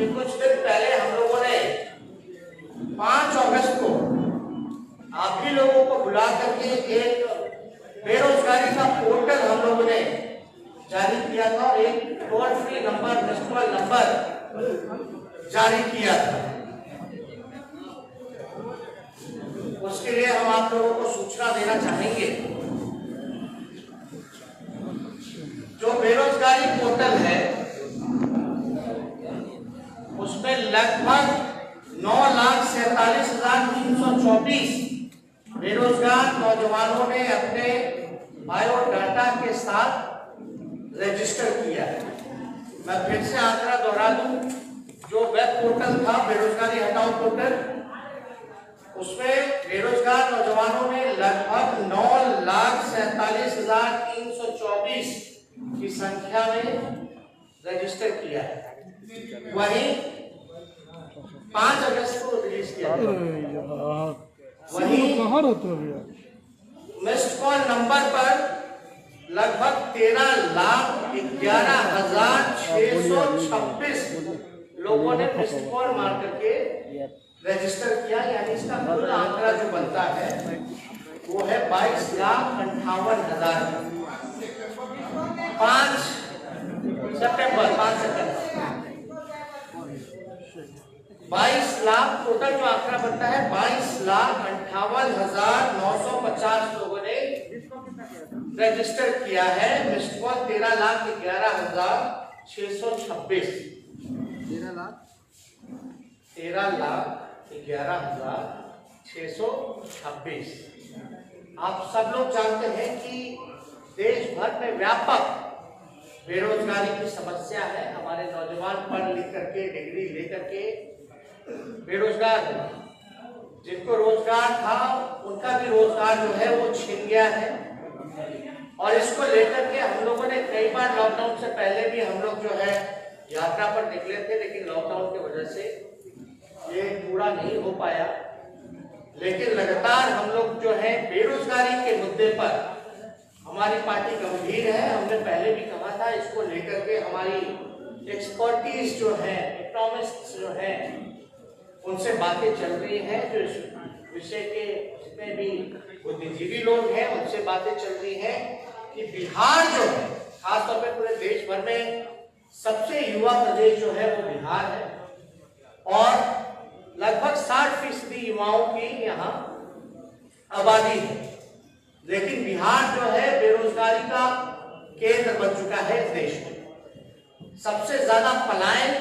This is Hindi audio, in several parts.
कि कुछ दिन पहले हम लोगों ने 5 अगस्त को आप ही लोगों को बुला करके एक बेरोजगारी का पोर्टल हम लोगों ने जारी किया था और एक toll free number, missed call number जारी किया था। उसके लिए हम आप लोगों को सूचना देना चाहेंगे। जो बेरोजगारी पोर्टल है उसमें लगभग 9,47,324 बेरोजगार नौजवानों ने अपने बायोडाटा के साथ रजिस्टर किया है। मैं फिर से आंकड़ा दोहरा दूं, जो वेब पोर्टल था बेरोजगारी हटाओ पोर्टल, उसमें बेरोजगार नौजवानों ने लगभग 9,47,324 की संख्या में रजिस्टर किया है। वहीं 5 अगस्त को रिलीज किया गया। वहीं मिस्ड कॉल नंबर पर लगभग 13,11,626 लोगों ने मिस्ड कॉल मार करके रजिस्टर किया। यानी इसका कुल आंकड़ा जो बनता है वो है 22,58,000। 5 सितंबर 22 लाख टोटल जो आंकड़ा बनता है 22,58,950 लोगों ने रजिस्टर किया है। Missed call 13,11,626 13,11,626। आप सब लोग जानते हैं कि देश भर में व्यापक बेरोजगारी की समस्या है। हमारे नौजवान पढ़ लिख करके डिग्री लेकर के बेरोजगार है। जिनको रोजगार था उनका भी रोजगार जो है वो छिन गया है। और इसको लेकर के हम लोगों ने कई बार लॉकडाउन से पहले भी हम लोग जो है यात्रा पर निकले थे, लेकिन लॉकडाउन की वजह से ये पूरा नहीं हो पाया। लेकिन लगातार हम लोग जो है बेरोजगारी के मुद्दे पर हमारी पार्टी गंभीर है। हमने पहले भी कहा था, इसको लेकर के हमारी एक्सपर्टीज जो है, इकोनॉमिस्ट जो है, उनसे बातें चल रही हैं। जो इस विषय के जितने भी बुद्धिजीवी लोग हैं उनसे बातें चल रही हैं कि बिहार जो है, खासतौर पर पूरे देश भर में सबसे युवा प्रदेश जो है वो बिहार है और लगभग 60% युवाओं की यहाँ आबादी है। लेकिन बिहार जो है बेरोजगारी का केंद्र बन चुका है देश में। सबसे ज्यादा पलायन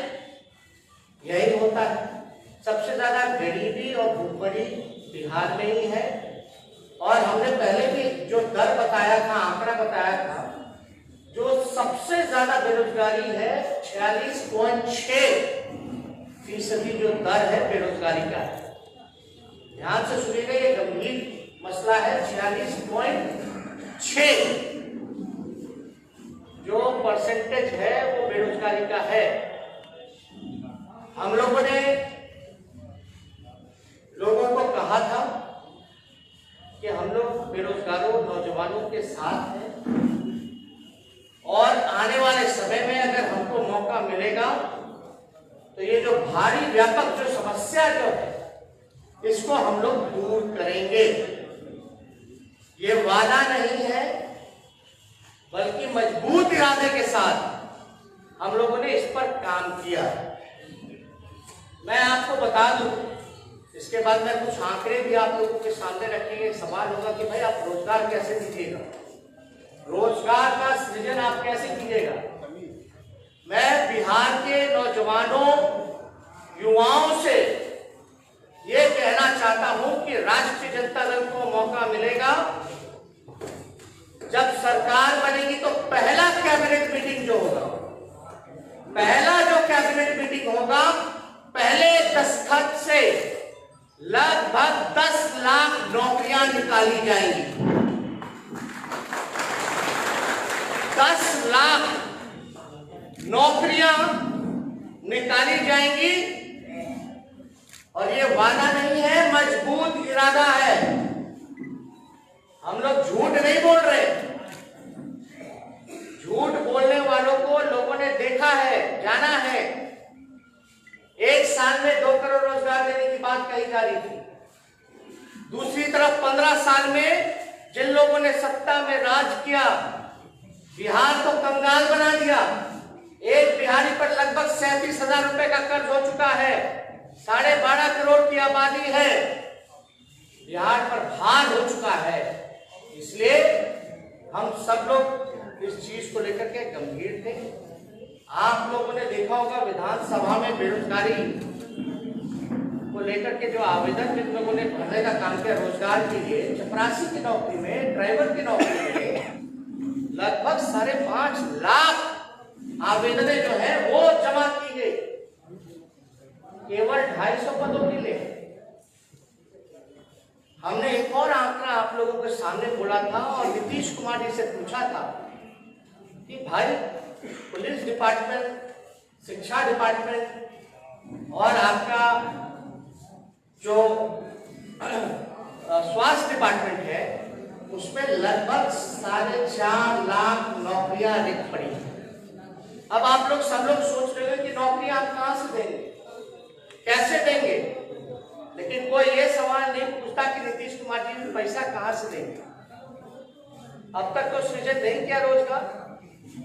यही होता है। सबसे ज्यादा गरीबी और भूखमरी बिहार में ही है। और हमने पहले भी जो दर बताया था, आंकड़ा बताया था, जो सबसे ज्यादा बेरोजगारी है 46.6% जो दर है बेरोजगारी का है। ध्यान से सुनिएगा, ये गंभीर मसला है। 46.6 जो परसेंटेज है वो बेरोजगारी का है। हम लोगों ने लोगों को कहा था कि हम लोग बेरोजगारों नौजवानों के साथ हैं और आने वाले समय में अगर हमको मौका मिलेगा तो ये जो भारी व्यापक जो समस्या जो है इसको हम लोग दूर करेंगे। ये वादा नहीं है बल्कि मजबूत इरादे के साथ हम लोगों ने इस पर काम किया। मैं आपको बता दूं, इसके बाद में कुछ आंकड़े भी आप लोगों के सामने रखेंगे। सवाल होगा कि भाई आप रोजगार कैसे दीजिएगा, रोजगार का सृजन आप कैसे कीजिएगा। मैं बिहार के नौजवानों युवाओं से ये कहना चाहता हूं कि राष्ट्रीय जनता दल को मौका मिलेगा, जब सरकार बनेगी तो पहला कैबिनेट मीटिंग जो होगा, पहला जो कैबिनेट मीटिंग होगा, पहले दस्तखत से लगभग 10 लाख नौकरियां निकाली जाएंगी। 10 लाख नौकरियां निकाली जाएंगी। और ये वादा नहीं है, मजबूत इरादा है। हम लोग झूठ नहीं बोल रहे। झूठ बोलने वालों को लोगों ने देखा है, जाना है। साल में 2 करोड़ रोजगार देने की बात कही जा रही थी। दूसरी तरफ 15 साल में जिन लोगों ने सत्ता में राज किया, बिहार को कंगाल बना दिया। एक बिहारी पर लगभग 37,000 रुपए का कर्ज हो चुका है। 12.5 करोड़ की आबादी है, बिहार पर भार हो चुका है। इसलिए हम सब लोग इस चीज को लेकर के गंभीर थे। आप लोगों ने देखा होगा विधानसभा में बेरोजगारी को लेकर के जो आवेदन जिन लोगों ने भरने का काम किया रोजगार के लिए, चपरासी की नौकरी में, ड्राइवर की नौकरी में लगभग 5.5 लाख आवेदनें जो है वो जमा की गई, केवल 250 पदों के लिए। हमने एक और आंकड़ा आप लोगों के सामने बोला था और नीतीश कुमार जी से पूछा था कि भाई पुलिस डिपार्टमेंट, शिक्षा डिपार्टमेंट और आपका जो स्वास्थ्य डिपार्टमेंट है उसमें लगभग 4.5 लाख नौकरियां रिक्त पड़ी हैं। अब आप लोग सब लोग सोच रहे हो कि नौकरियां आप कहां से देंगे, कैसे देंगे, लेकिन कोई ये सवाल नहीं पूछता कि नीतीश कुमार जी पैसा कहां से देंगे। अब तक तो सृजन नहीं किया रोजगार,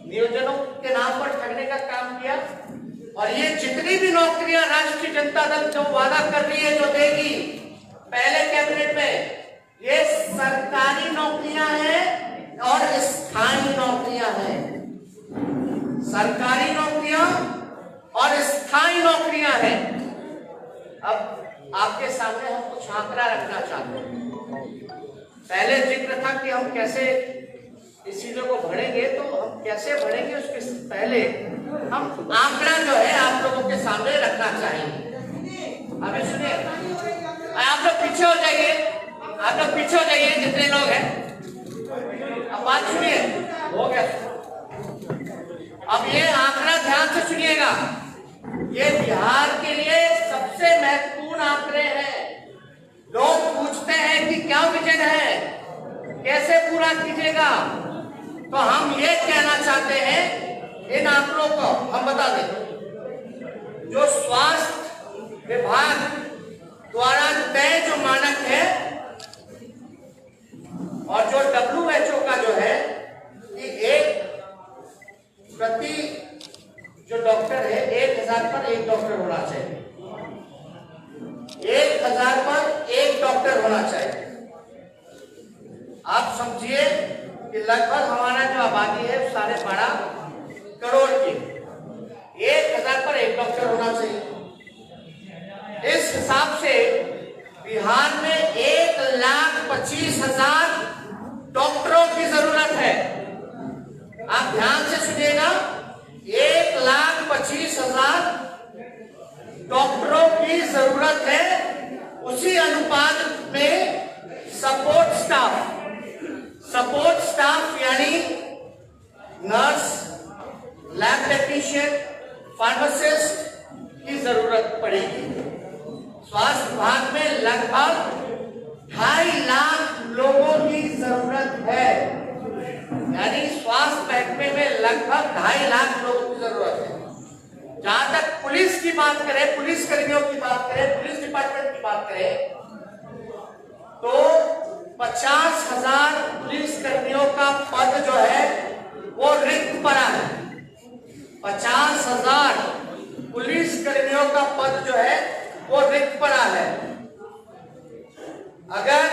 नियोजनों के नाम पर ठगने का काम किया। और ये जितनी भी नौकरियां राष्ट्रीय जनता दल जो वादा कर रही है, जो देगी पहले कैबिनेट में, ये सरकारी नौकरियां हैं और स्थायी नौकरियां हैं। सरकारी नौकरियां और स्थायी नौकरियां हैं। अब आपके सामने हम कुछ आंकड़ा रखना चाहते हैं। पहले जिक्र था कि हम कैसे इस चीजों को बढ़ेंगे, तो हम कैसे बढ़ेंगे उसके पहले हम आंकड़ा जो है आप लोगों के सामने रखना चाहेंगे। अभी सुनिए, आप लोग पीछे हो जाइए, आप लोग पीछे हो जाइए जितने लोग हैं। अब बात सुनिए, हो गया। अब ये आंकड़ा ध्यान से सुनिएगा, ये बिहार के लिए सबसे महत्वपूर्ण आंकड़े हैं। लोग पूछते हैं कि क्या विजन है, कैसे पूरा कीजिएगा, तो हम ये कहना चाहते हैं, इन आंकड़ों को हम बता दें। जो स्वास्थ्य विभाग द्वारा तय जो मानक है और जो WHO का जो है कि एक प्रति जो डॉक्टर है 1000 पर 1 डॉक्टर होना चाहिए, 1000 पर 1 डॉक्टर होना चाहिए। आप समझिए कि लगभग हमारा जो आबादी है 12.5 करोड़ की, 1000 पर 1 डॉक्टर होना चाहिए। इस हिसाब से बिहार में 1,25,000 डॉक्टरों की जरूरत है। आप ध्यान से सुनिएगा, 1,25,000 डॉक्टरों की जरूरत है। उसी अनुपात में सपोर्ट स्टाफ यानी नर्स, लैब टेक्नीशियन, फार्मासिस्ट की जरूरत पड़ेगी। स्वास्थ्य विभाग में लगभग 2.5 लाख लोगों की जरूरत है, यानी स्वास्थ्य महकमे में लगभग 2.5 लाख लोगों की जरूरत है। जहां तक पुलिस की बात करें, पुलिस कर्मियों की बात करें, पुलिस डिपार्टमेंट की बात करें, तो 50,000 पुलिस कर्मियों का पद जो है वो रिक्त पड़ा है। 50,000 पुलिस कर्मियों का पद जो है वो रिक्त पड़ा है। अगर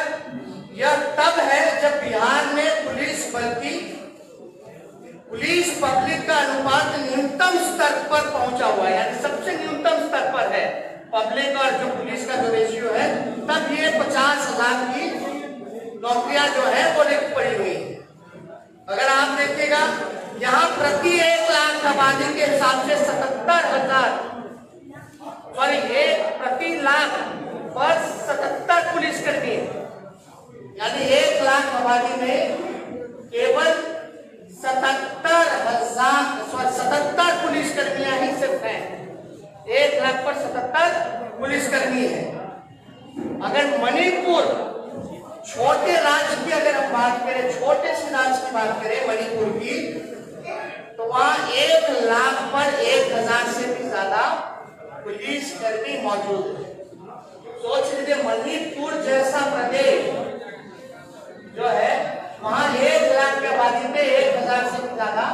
यह तब है जब बिहार में पुलिस बल की पुलिस पब्लिक का अनुपात न्यूनतम स्तर पर पहुंचा हुआ है, यानी सबसे न्यूनतम स्तर पर है पब्लिक और जो पुलिस का जो रेशियो है, तब ये 50,000 की नौकरियां जो है वो रिक्त पड़ी हुई है। अगर आप देखिएगा यहाँ प्रति 1 लाख आबादी के हिसाब से 77,000 प्रति लाख पर 77 पुलिस कर्मी है, यानी 1 लाख आबादी में केवल 77 पुलिस कर्मियां ही सिर्फ हैं। 1 लाख पर 77 पुलिस कर्मी है। अगर मणिपुर छोटे राज्य की अगर हम बात करें, छोटे से राज्य की बात करें मणिपुर की, तो वहां 1 लाख पर 1,000 से भी ज्यादा पुलिस कर्मी मौजूद है। सोच लीजिए मणिपुर जैसा प्रदेश जो है, वहां 1 लाख की आबादी में 1000 से ज्यादा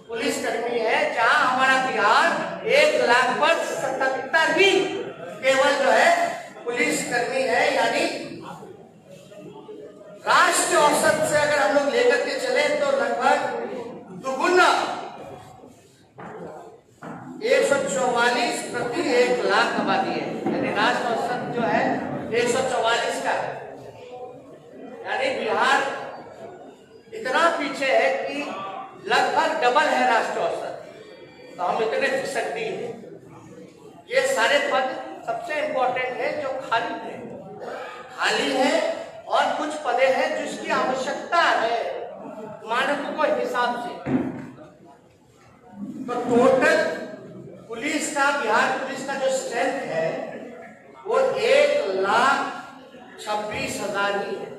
पुलिस कर्मी है, जहां हमारा बिहार 1 लाख पर 77 ही केवल जो है पुलिस कर्मी है। यानी राष्ट्रीय औसत से अगर हम लोग लेकर के चले तो लगभग दुगुना 144 प्रति 1 लाख आबादी है। यानी राष्ट्रीय औसत जो है 144 का है। यानी बिहार इतना पीछे है कि लगभग डबल है राष्ट्रीय औसत। तो हम इतने फीसदी हैं। ये सारे पद सबसे इंपॉर्टेंट है जो खाली है और कुछ पदे हैं जिसकी आवश्यकता है मानकों के हिसाब से। तो टोटल पुलिस का, बिहार पुलिस का जो स्ट्रेंथ है वो 1,26,000 ही है।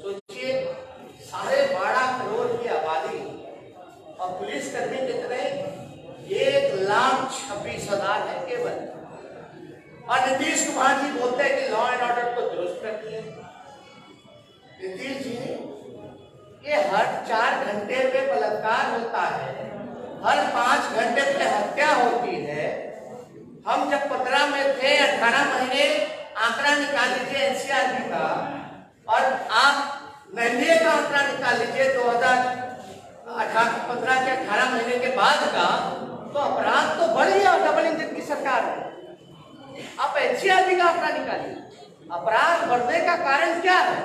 सोचिए 12.5 करोड़ की आबादी और पुलिस कर्मी कितने? 1,26,000 है केवल। और नीतीश कुमार जी बोलते हैं कि लॉ एंड ऑर्डर को दुरुस्त कर दिए। नीतीश जी, ये हर 4 घंटे पे बलात्कार होता है, हर 5 घंटे पे हत्या होती है। हम जब 15 में थे, 18 महीने आंकड़ा निकाल लीजिए एनसीआरबी का, और आप एनडीए का आंकड़ा निकाल लीजिए 2015 के 18 महीने के बाद का, तो अपराध तो बढ़ गया डबल इंजन की सरकार है। आप एनसीआरबी का आंकड़ा निकालिए, अपराध बढ़ने का कारण क्या है?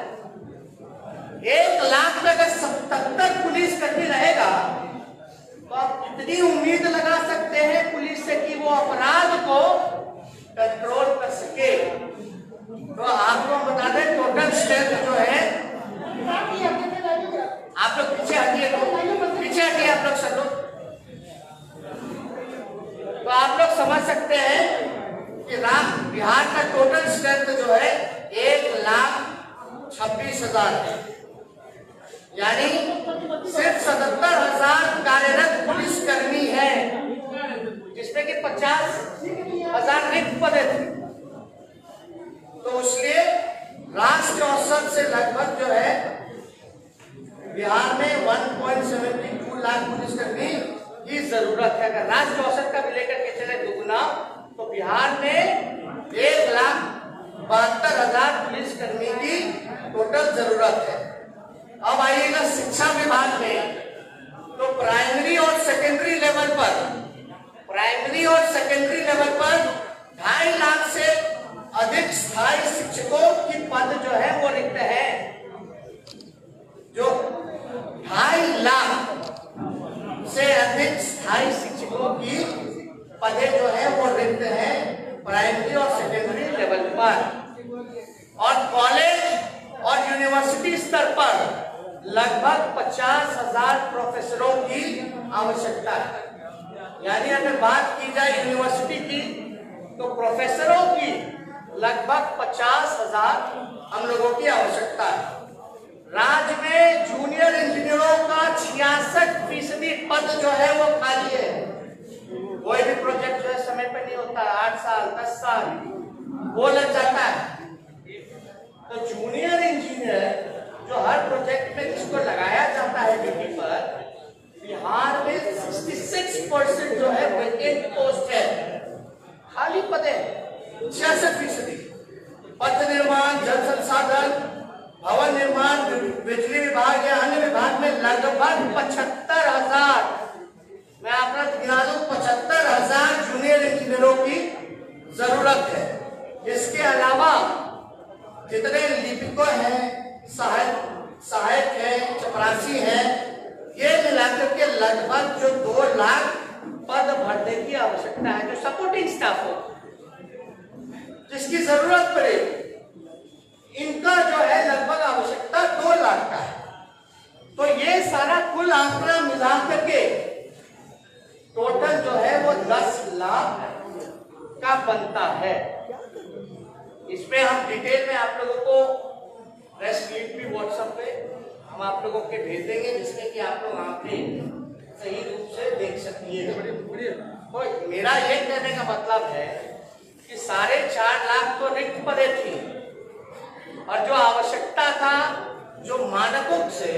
1 लाख में अगर 77 पुलिस कर्मी रहेगा तो आप कितनी उम्मीद लगा सकते हैं पुलिस से कि वो अपराध को कंट्रोल कर सके? तो आपको बता दें टोटल स्ट्रेंथ जो है, आप लोग पीछे हटिए, आप लोग सब लोग। तो आप लोग समझ सकते हैं कि बिहार का टोटल स्ट्रेंथ जो है 1,26,000 है। यानी सिर्फ 77,000 कार्यरत पुलिस कर्मी है, जिसमें कि 50,000 रिक्त पद थे। तो इसलिए राष्ट्रीय औसत से लगभग जो है बिहार में 1.72 लाख पुलिस कर्मी की जरूरत है। अगर राष्ट्रीय औसत का भी लेकर के चले दुगुना, तो बिहार में 1,72,000 पुलिस कर्मी की टोटल जरूरत है। अब आइएगा शिक्षा विभाग में, तो प्राइमरी और सेकेंडरी लेवल पर 2.5 लाख से अधिक स्थायी शिक्षकों की पद जो है वो रिक्त है। जो 2.5 लाख से अधिक स्थायी शिक्षकों की पदे जो है वो रिक्त है प्राइमरी और सेकेंडरी लेवल पर। और कॉलेज और यूनिवर्सिटी स्तर पर लगभग 50,000 प्रोफेसरों की आवश्यकता है। यानी अगर बात की जाए यूनिवर्सिटी की, तो प्रोफेसरों की लगभग 50,000 हम लोगों की आवश्यकता है। राज्य में जूनियर इंजीनियरों का 66% पद जो है वो खाली है। कोई भी प्रोजेक्ट जो है समय पे नहीं होता, 8 साल 10 साल वो लग जाता है। तो जूनियर इंजीनियर जो हर प्रोजेक्ट में जिसको लगाया जाता है ड्यूटी पर, बिहार में 66% जो है वेकेंट पोस्ट है, खाली पद है 66%। पथ निर्माण, जल संसाधन, भवन निर्माण, बिजली विभाग या अन्य विभाग में लगभग 75,000, मैं आपका गिना दूं 75,000 जूनियर इंजीनियरों की जरूरत है। इसके अलावा जितने लिपिकों हैं, सहायक हैं, चपरासी हैं, ये मिलाकर के लगभग जो 2 लाख पद भरने की आवश्यकता है, जो सपोर्टिंग स्टाफ हो, जिसकी जरूरत पड़े, इनका जो है लगभग आवश्यकता 2 लाख का है। तो ये सारा कुल आंकड़ा मिला करके टोटल जो है वो 10 लाख का बनता है। इसमें हम डिटेल में आप लोगों को प्रेस क्लिप भी व्हाट्सएप पे हम आप लोगों के भेज देंगे, जिसमें कि आप लोग आंकड़े सही रूप से देख सकिए। तो मेरा ये कहने का मतलब है कि 4.5 लाख तो रिक्त पदे थी और जो आवश्यकता था, जो मानकों से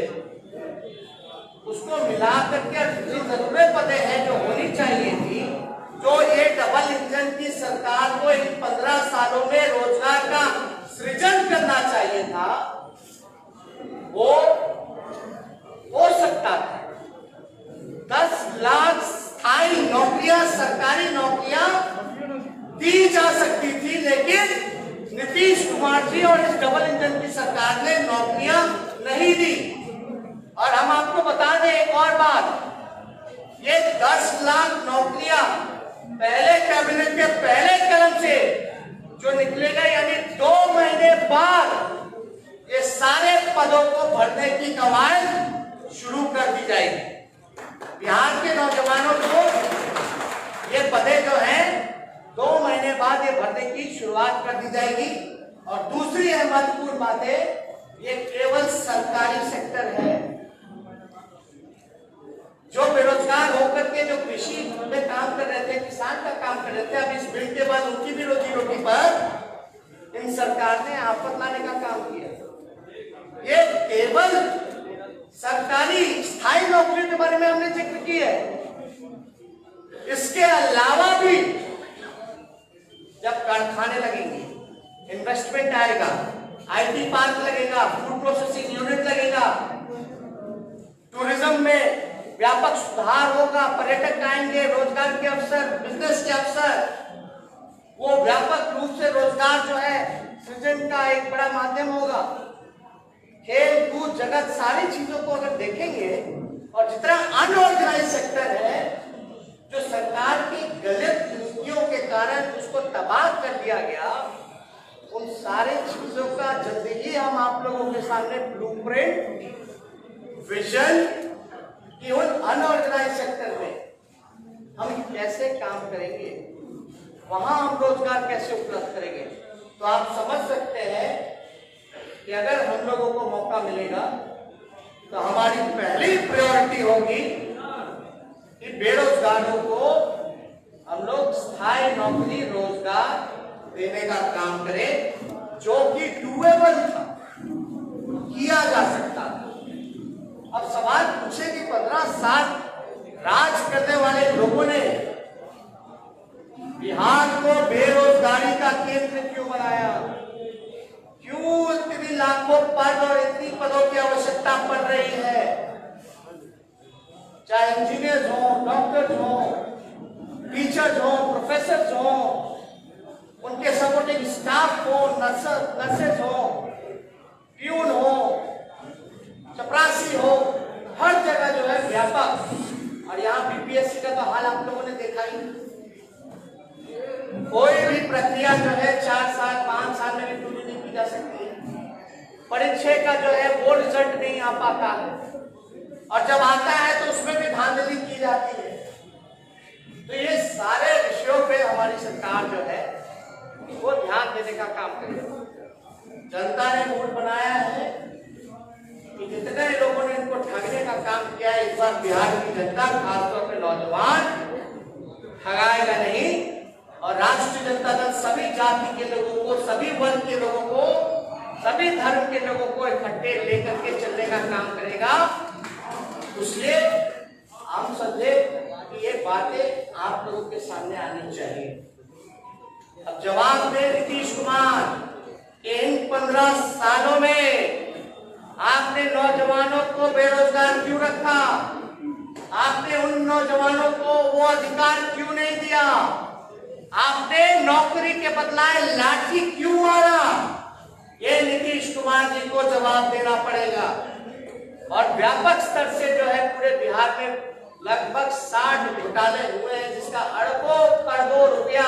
उसको मिला करके जितनी जरूरत पदे हैं जो होनी चाहिए थी, जो ये डबल इंजन की सरकार को इन 15 सालों में रोजगार का सृजन करना चाहिए था, वो हो सकता था। 10 लाख स्थायी नौकरियां, सरकारी नौकरियां दी जा सकती थी, लेकिन नीतीश कुमार जी और इस डबल इंजन की सरकार ने नौकरियां नहीं दी। और हम आपको बता दें एक और बात, ये 10 लाख नौकरियां पहले कैबिनेट के पहले कदम से जो निकलेगा, यानी 2 महीने बाद ये सारे पदों को भरने की कवायद शुरू कर दी जाएगी। बिहार के नौजवानों को ये पदे जो हैं 2 महीने बाद ये भरने की शुरुआत कर दी जाएगी। और दूसरी महत्वपूर्ण बात है, ये केवल सरकारी सेक्टर है। जो बेरोजगार होकर के जो कृषि में काम कर रहे थे, किसान का काम कर रहे थे, अब इस बिल के बाद उनकी भी रोजी रोटी पर इन सरकार ने आफत लाने का काम किया। ये केवल सरकारी स्थायी नौकरी के बारे में हमने जिक्र की है। इसके अलावा भी जब कारखाने लगेंगे, इन्वेस्टमेंट आएगा, IT पार्क लगेगा, फूड प्रोसेसिंग यूनिट लगेगा, टूरिज्म में व्यापक सुधार होगा, पर्यटक आएंगे, रोजगार के अवसर, बिजनेस के अवसर, वो व्यापक रूप से रोजगार जो है सृजन का एक बड़ा माध्यम होगा। खेल कूद जगत, सारी चीजों को अगर देखेंगे, और जितना अनऑर्गेनाइज सेक्टर है जो सरकार की गलत नीतियों के कारण उसको तबाह कर दिया गया, उन सारे चीजों का जल्दी ही हम आप लोगों के सामने ब्लूप्रिंट, विजन कि उन अनऑर्गेनाइज सेक्टर में हम कैसे काम करेंगे, वहां हम रोजगार कैसे उपलब्ध करेंगे। तो आप समझ सकते हैं कि अगर हम लोगों को मौका मिलेगा तो हमारी पहली प्रायोरिटी होगी कि बेरोजगारों को हम लोग स्थायी नौकरी, रोजगार देने का काम करें, जो कि डूएबल था, किया जा सकता था। अब सवाल पूछे कि 15 साल राज करने वाले लोगों ने बिहार को बेरोजगारी का केंद्र क्यों बनाया? क्यों इतनी लाखों पद और इतनी पदों की आवश्यकता पड़ रही है? चाहे इंजीनियर्स हो, डॉक्टर्स हो, टीचर्स हो, प्रोफेसर्स हो, उनके सपोर्टिंग स्टाफ हो, नर्सेस हो, प्यून हो, चपरासी हो, हर जगह जो है व्यापक। और यहाँ BPSC का तो हाल आप लोगों ने देखा ही। कोई भी प्रक्रिया जो है 4 साल 5 साल में भी पूरी नहीं की जा सकती है। परीक्षा का जो है वो रिजल्ट नहीं आ पाता है, और जब आता है तो उसमें भी धांधली की जाती है। तो ये सारे विषयों पे हमारी सरकार जो है वो ध्यान देने का काम करेगी। जनता ने मूड बनाया है कि जितने लोगों ने इनको ठगने का काम किया है, इस बार बिहार की जनता, खासतौर पे नौजवान, ठगाएगा नहीं। और राष्ट्रीय जनता दल सभी जाति के लोगों को, सभी वर्ग के लोगों को, सभी धर्म के लोगों को इकट्ठे लेकर के चलने का काम करेगा। इसलिए हम समझे कि ये बातें आप लोगों के सामने आनी चाहिए। अब जवाब दे नीतीश कुमार कि इन 15 सालों में आपने नौजवानों को बेरोजगार क्यों रखा? आपने उन नौजवानों को वो अधिकार क्यों नहीं दिया? आपने नौकरी के बदलाए लाठी क्यों मारा? ये नीतीश कुमार जी को जवाब देना पड़ेगा। और व्यापक स्तर से जो है पूरे बिहार में लगभग 60 घोटाले हुए हैं, जिसका अरबों करोड़ों रुपया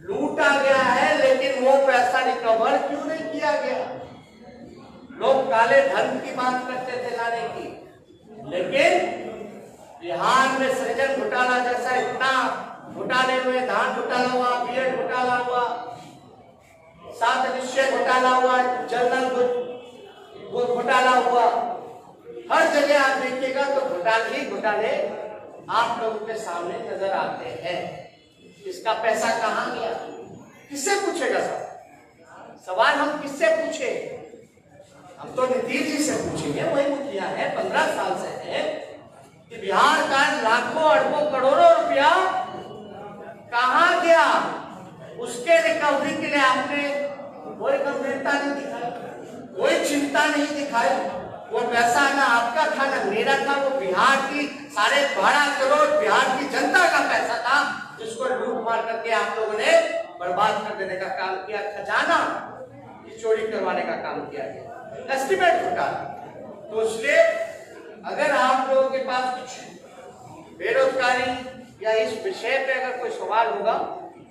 लूटा गया है, लेकिन वो पैसा रिकवर क्यों नहीं किया गया? लोग काले धन की बात करते थे लाने की, लेकिन बिहार में सृजन घोटाला जैसा इतना घोटाले हुए, धान घोटाला हुआ, बीएड घोटाला हुआ, 7 निश्चय घोटाला हुआ, जनरल घोटाला हुआ, हर जगह आप देखिएगा तो घोटाले ही घोटाले आप लोगों के सामने नजर आते हैं। इसका पैसा कहाँ गया, किससे पूछेगा सवाल हम किससे पूछे? हम तो नीतीश जी से पूछेंगे। वही मुखिया है, 15 साल से है कि बिहार का लाखों अरबों करोड़ों रुपया कहाँ गया, उसके रिकवरी के लिए आपने कोई गंभीरता नहीं दिखाई, कोई चिंता नहीं दिखाई। वो पैसा ना आपका था ना मेरा था, वो बिहार की 12.5 करोड़ बिहार की जनता का पैसा था, जिसको लूट मार करके आप लोगों ने बर्बाद कर देने का काम किया, खजाना की चोरी करवाने का काम किया गया, एस्टिमेट घोटाला। तो इसलिए अगर आप लोगों के पास कुछ बेरोजगारी या इस विषय पे अगर कोई सवाल होगा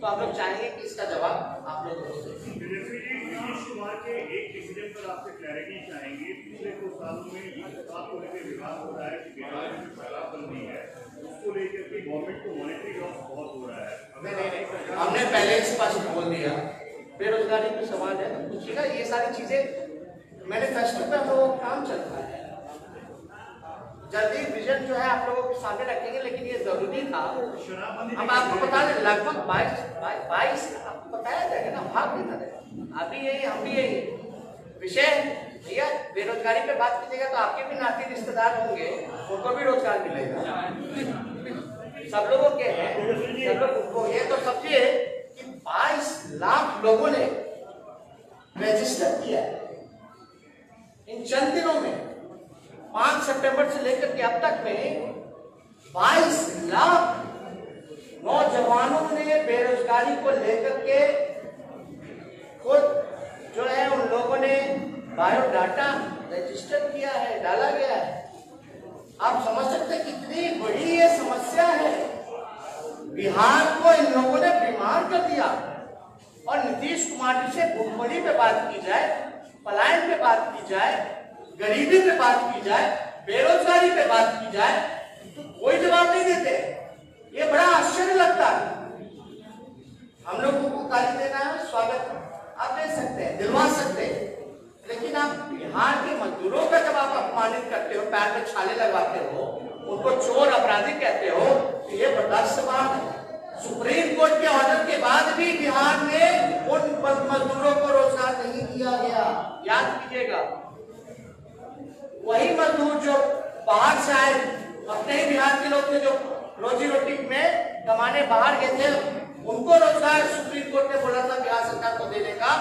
तो आप लोग चाहेंगे कि इसका जवाब आप लोग को दें। नीतीश कुमार के एक डिसीजन पर आपसे क्लैरिटी चाहेंगे। पिछले 2 सालों में इस बात को लेकर विवाद हो रहा है कि बिहार में जो शराबबंदी है उसको लेकर के गवर्नमेंट को मॉनेटरी लॉस बहुत हो रहा है। नहीं, हमने पहले स्पष्ट बोल दिया, बेरोजगारी पे सवाल है तो पूछिएगा। ये सारी चीजें मैनिफेस्टो पे हम लोगों का काम चलता है। जल्दी विजन जो है आप लोगों के सामने रखेंगे, लेकिन ये जरूरी था। हम आपको बता दें लगभग 22 आपको बताया जाएगा ना, भाग नहीं था। अभी यही हम भी यही विषय भैया बेरोजगारी पे बात कीजिएगा तो आपके भी नाती रिश्तेदार होंगे, उनको भी रोजगार मिलेगा, सब लोगों के हैं, सब लोग। ये तो समझिए कि 22 लाख लोगों ने रजिस्टर किया इन चंद दिनों में। 5 सितंबर से लेकर के अब तक में 22 लाख नौजवानों ने बेरोजगारी को लेकर के खुद जो है उन लोगों ने बायोडाटा रजिस्टर किया है, डाला गया है। आप समझ सकते हैं कितनी बड़ी ये समस्या है। बिहार को इन लोगों ने बीमार कर दिया। और नीतीश कुमार जी से भूखमरी पे बात की जाए, पलायन पे बात की जाए, गरीबी पे बात की जाए, बेरोजगारी पे बात की जाए तो कोई जवाब नहीं देते। ये बड़ा आश्चर्य लगता है। हम लोगों को गाली देना है, स्वागत आप दे सकते हैं, दिलवा सकते हैं, लेकिन आप बिहार के मजदूरों का जब आप अपमानित करते हो, पैर में छाले लगवाते हो, उनको चोर अपराधी कहते हो, तो ये बर्दाश्त बात है। सुप्रीम कोर्ट के ऑर्डर के बाद भी बिहार में उन मजदूरों को रोजगार नहीं दिया गया। याद कीजिएगा, वही मजदूर जो बाहर से आए, अपने ही बिहार के लोग थे जो रोजी रोटी में कमाने बाहर गए थे, उनको रोजगार सुप्रीम कोर्ट ने बोला था बिहार सरकार को देने का,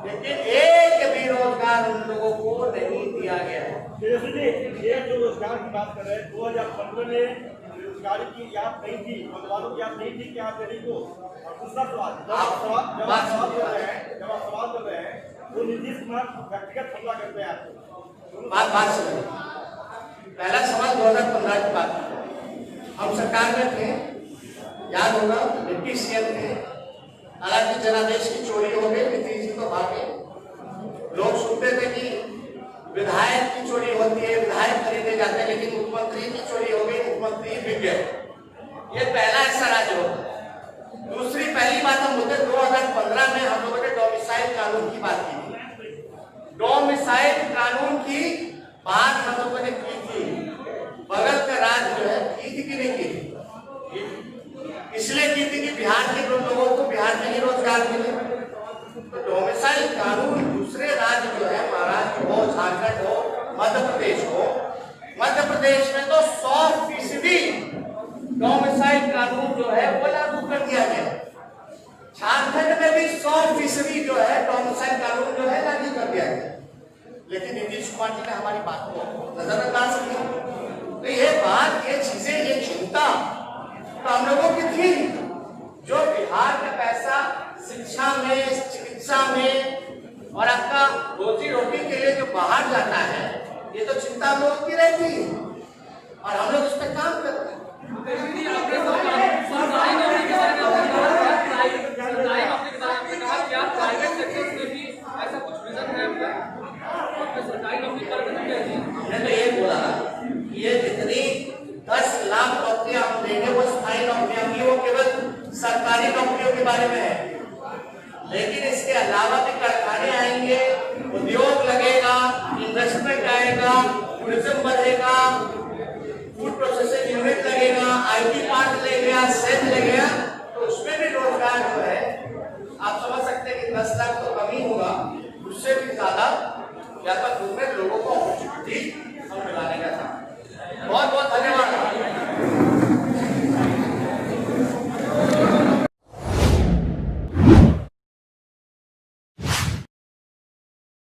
लेकिन एक भी रोजगार उन लोगों को नहीं दिया गया। ये जो रोजगार की बात कर रहे हैं, 2015 में बेरोजगारी की याद नहीं थी, नौजवानों की याद नहीं थी कि आप देने को। और दूसरा सवाल, जब आप सवाल कर रहे हैं तो नीतीश कुमार व्यक्तिगत हमला करते हैं आपको। बात समझ। पहला सवाल 2015 की बात, हम सरकार में थे, याद होगा, डिप्टी सीएम थे, हालांकि जनादेश की चोरी हो गई, नीतीश जी तो भागे। लोग सुनते थे कि विधायक की चोरी होती है, विधायक खरीदे जाते हैं, लेकिन मुख्यमंत्री की चोरी हो गई, मुख्यमंत्री बिक गए। ये पहला ऐसा राज्य होता। दूसरी पहली बात हम बोलते 2015 में हम लोगों ने डोमिसाइल कानून की बात की थी। डोमिसाइल कानून की बात हम लोगों ने की थी। बगल का राज्य जो है की थी कि नहीं की थी? इसलिए की थी कि बिहार के लोगों को बिहार में ही रोजगार मिले। तो डोमिसाइल कानून दूसरे राज्य जो है, महाराष्ट्र हो, झारखंड हो, मध्य प्रदेश हो, मध्य प्रदेश में तो 100% डोमिसाइल कानून जो है वो लागू कर दिया गया। झारखंड में भी 100% जो है डोमिसाइल कानून जो है लागू कर दिया गया, लेकिन नीतीश कुमार जी ने हमारी बात को नजरअंदाज किया। तो ये बात, ये चीजें, ये चिंता तो हम लोगों की थी। जो बिहार का पैसा शिक्षा में, चिकित्सा में और आपका रोजी रोटी के लिए जो बाहर जाता है, ये तो चिंता हम लोगों की रहती है और हम लोग इस पर काम करते हैं। हमने तो ये बोला ये जितनी 10 लाख नौकरियां हम देंगे वो स्थायी नौकरियां होंगी, वो केवल सरकारी नौकरियों के बारे में है, लेकिन इसके अलावा भी कारखाने आएंगे, उद्योग लगेगा, इन्वेस्टमेंट आएगा, टूरिज्म बढ़ेगा, फूड प्रोसेसिंग यूनिट लगेगा, लोगों को अपॉर्चुनिटी हम दिलाने